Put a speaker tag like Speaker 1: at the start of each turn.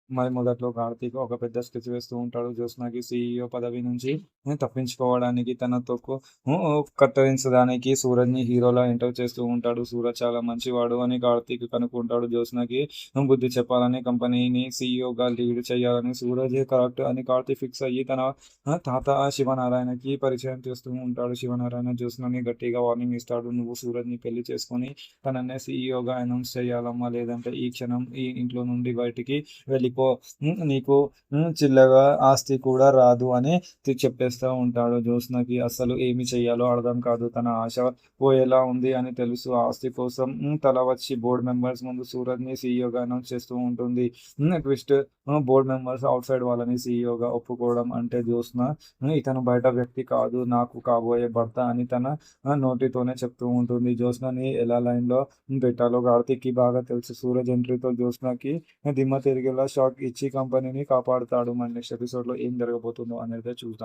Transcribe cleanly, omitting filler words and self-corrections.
Speaker 1: మరి మొదట్లో కార్తీక్ ఒక పెద్ద స్కెచ్ వేస్తూ ఉంటాడు. జ్యోత్స్నకి సీఈఓ పదవి నుంచి తప్పించుకోవడానికి తనతో కత్తిరించడానికి సూరజ్‌ని హీరోలా ఎంటర్ చేస్తూ ఉంటాడు. సూరజ్ చాలా మంచివాడు అని కార్తీక్ కనుక్కుంటాడు. జ్యోత్స్నకి బుద్ధి చెప్పాలని, కంపెనీని సీఈఓగా లీడ్ చేయాలని సూరజే కరెక్ట్ అని కార్తీక్ ఫిక్స్ అయ్యి తన తాత శివనారాయణకి పరిచయం చేస్తూ ఉంటాడు. శివనారాయణ జ్యోత్స్నని గట్టిగా వార్నింగ్ ఇస్తాడు. "నువ్వు సూరజ్‌ని పెళ్లి చేసుకొని తననే సీఈఓగా అనౌన్స్ చేయాలమ్మా! లేదంటే ఈ క్షణం ఈ ఇంట్లో నుండి బయటికి వెళ్ళిపో. నీకు చిల్లర ఆస్తి కూడా రాదు" అని చెప్పేస్తా ఉంటాడు. జ్యోత్స్నకి అస్సలు ఏమి చెయ్యాలో అర్థం కాదు. తన ఆశ పోయేలా ఉంది అని తెలుసు. ఆస్తి కోసం తల వచ్చి బోర్డ్ మెంబర్స్ ముందు సూరజ్‌ని సీఈఓగా అనౌన్స్ చేస్తూ ఉంటుంది. Twist board members out side వాళ్ళని సీఈఓగా ఒప్పుకోవడం అంటే జ్యోత్స్న ఇతను బయట వ్యక్తి కాదు, నాకు కాబోయే భర్త అని తన నోటితోనే చెప్తూ ఉంటుంది. జ్యోత్స్నని ఎలా లైన్‌లో పెట్టాలో కార్తీక్‌కి బాగా తెలుసు. సూరజ్ ఎంట్రీతో జ్యోత్స్నకి దిమ్మ తిరిగేలా షాక్ ఇచ్చి కంపెనీని కాపాడుతాడు. మరి నెక్స్ట్ ఎపిసోడ్‌లో ఏం జరగబోతుందో అనేది చూద్దాం.